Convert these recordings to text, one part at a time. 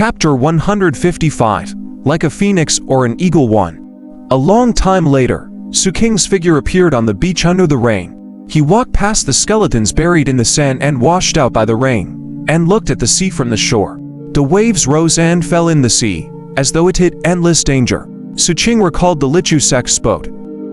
Chapter 155, Like a Phoenix or an Eagle 1. A long time later, Xu Qing's figure appeared on the beach under the rain. He walked past the skeletons buried in the sand and washed out by the rain, and looked at the sea from the shore. The waves rose and fell in the sea, as though it hid endless danger. Xu Qing recalled the Lichu sect's boat.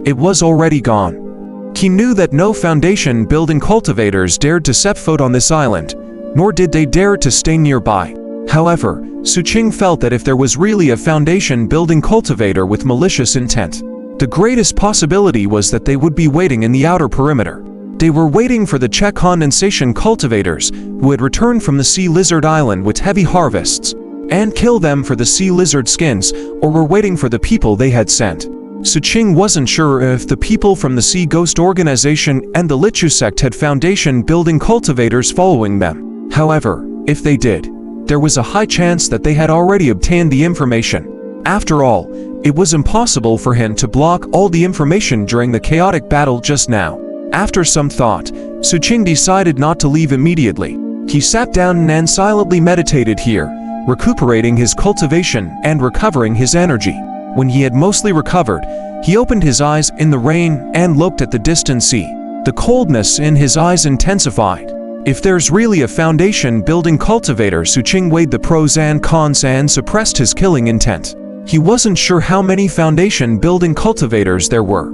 It was already gone. He knew that no foundation-building cultivators dared to set foot on this island, nor did they dare to stay nearby. However, Xu Qing felt that if there was really a foundation-building cultivator with malicious intent, the greatest possibility was that they would be waiting in the outer perimeter. They were waiting for the check condensation cultivators who had returned from the sea lizard island with heavy harvests, and kill them for the sea lizard skins, or were waiting for the people they had sent. Xu Qing wasn't sure if the people from the Sea Ghost organization and the Lichu sect had foundation-building cultivators following them. However, if they did, there was a high chance that they had already obtained the information. After all, it was impossible for him to block all the information during the chaotic battle just now. After some thought, Xu Qing decided not to leave immediately. He sat down and silently meditated here, recuperating his cultivation and recovering his energy. When he had mostly recovered, he opened his eyes in the rain and looked at the distant sea. The coldness in his eyes intensified. If there's really a foundation-building cultivator, Xu Qing weighed the pros and cons and suppressed his killing intent. He wasn't sure how many foundation-building cultivators there were,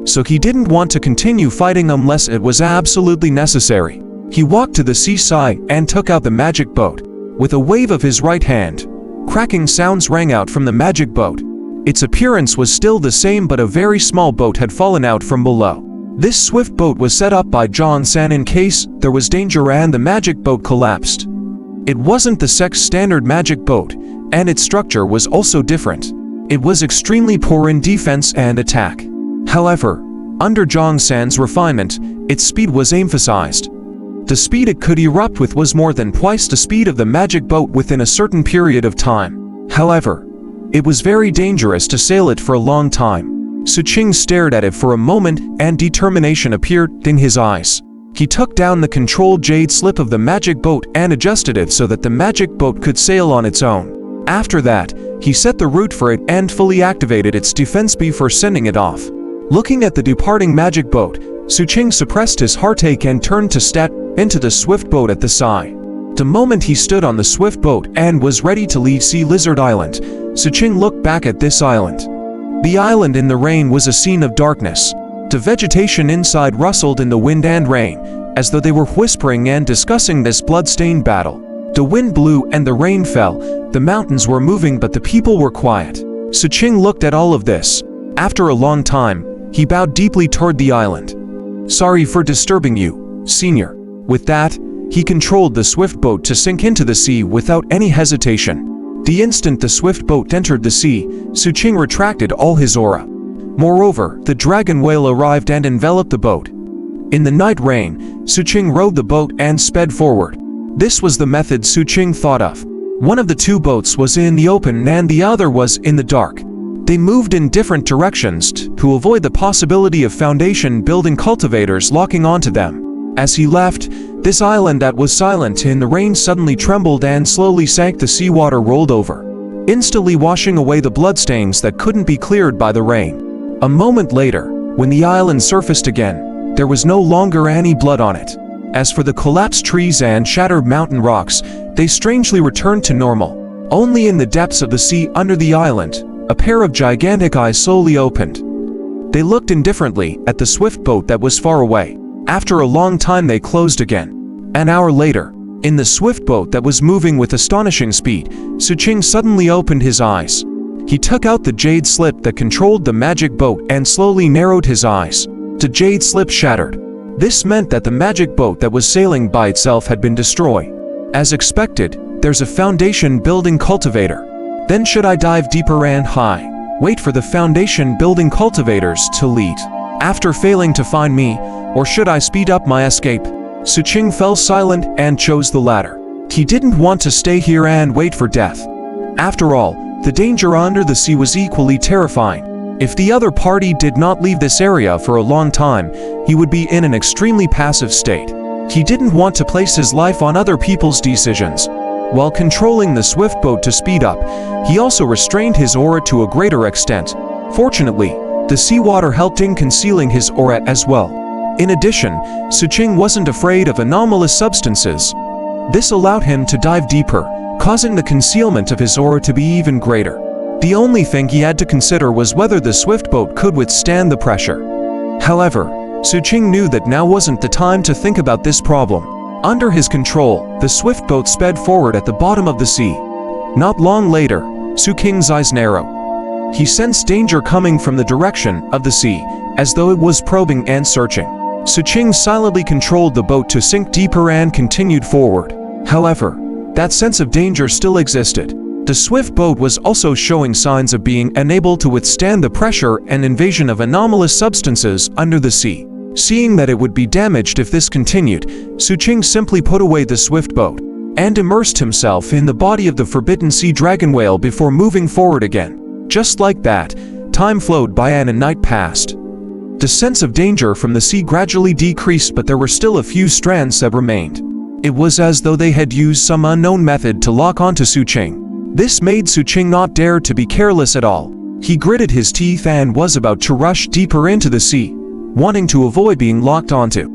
so he didn't want to continue fighting unless it was absolutely necessary. He walked to the seaside and took out the magic boat. With a wave of his right hand, cracking sounds rang out from the magic boat. Its appearance was still the same, but a very small boat had fallen out from below. This swift boat was set up by John San in case there was danger and the magic boat collapsed. It wasn't the sect's standard magic boat, and its structure was also different. It was extremely poor in defense and attack. However, under John San's refinement, its speed was emphasized. The speed it could erupt with was more than twice the speed of the magic boat within a certain period of time. However, it was very dangerous to sail it for a long time. Xu Qing stared at it for a moment and determination appeared in his eyes. He took down the control jade slip of the magic boat and adjusted it so that the magic boat could sail on its own. After that, he set the route for it and fully activated its defense before sending it off. Looking at the departing magic boat, Xu Qing suppressed his heartache and turned to step into the swift boat at the side. The moment he stood on the swift boat and was ready to leave Sea Lizard Island, Xu Qing looked back at this island. The island in the rain was a scene of darkness. The vegetation inside rustled in the wind and rain, as though they were whispering and discussing this blood-stained battle. The wind blew and the rain fell. The mountains were moving but the people were quiet. Xu Qing looked at all of this. After a long time, he bowed deeply toward the island. "Sorry for disturbing you, Senior." With that, he controlled the swift boat to sink into the sea without any hesitation. The instant the swift boat entered the sea, Xu Qing retracted all his aura. Moreover, the dragon whale arrived and enveloped the boat. In the night rain, Xu Qing rowed the boat and sped forward. This was the method Xu Qing thought of. One of the two boats was in the open and the other was in the dark. They moved in different directions to avoid the possibility of foundation-building cultivators locking onto them. As he left, this island that was silent in the rain suddenly trembled and slowly sank. The seawater rolled over, instantly washing away the bloodstains that couldn't be cleared by the rain. A moment later, when the island surfaced again, there was no longer any blood on it. As for the collapsed trees and shattered mountain rocks, they strangely returned to normal. Only in the depths of the sea under the island, a pair of gigantic eyes slowly opened. They looked indifferently at the swift boat that was far away. After a long time they closed again. An hour later, in the swift boat that was moving with astonishing speed, Xu Qing suddenly opened his eyes. He took out the jade slip that controlled the magic boat and slowly narrowed his eyes. The jade slip shattered. This meant that the magic boat that was sailing by itself had been destroyed. As expected, there's a foundation-building cultivator. Then should I dive deeper and high, wait for the foundation-building cultivators to lead, after failing to find me, or should I speed up my escape? Xu Qing fell silent and chose the latter. He didn't want to stay here and wait for death. After all, the danger under the sea was equally terrifying. If the other party did not leave this area for a long time, he would be in an extremely passive state. He didn't want to place his life on other people's decisions. While controlling the swift boat to speed up, he also restrained his aura to a greater extent. Fortunately, the seawater helped in concealing his aura as well. In addition, Xu Qing wasn't afraid of anomalous substances. This allowed him to dive deeper, causing the concealment of his aura to be even greater. The only thing he had to consider was whether the swift boat could withstand the pressure. However, Xu Qing knew that now wasn't the time to think about this problem. Under his control, the swift boat sped forward at the bottom of the sea. Not long later, Xu Qing's eyes narrowed. He sensed danger coming from the direction of the sea, as though it was probing and searching. Xu Qing silently controlled the boat to sink deeper and continued forward. However, that sense of danger still existed. The swift boat was also showing signs of being unable to withstand the pressure and invasion of anomalous substances under the sea. Seeing that it would be damaged if this continued, Xu Qing simply put away the swift boat and immersed himself in the body of the forbidden sea dragon whale before moving forward again. Just like that, time flowed by and a night passed. The sense of danger from the sea gradually decreased, but there were still a few strands that remained. It was as though they had used some unknown method to lock onto Xu Qing. This made Xu Qing not dare to be careless at all. He gritted his teeth and was about to rush deeper into the sea, wanting to avoid being locked onto.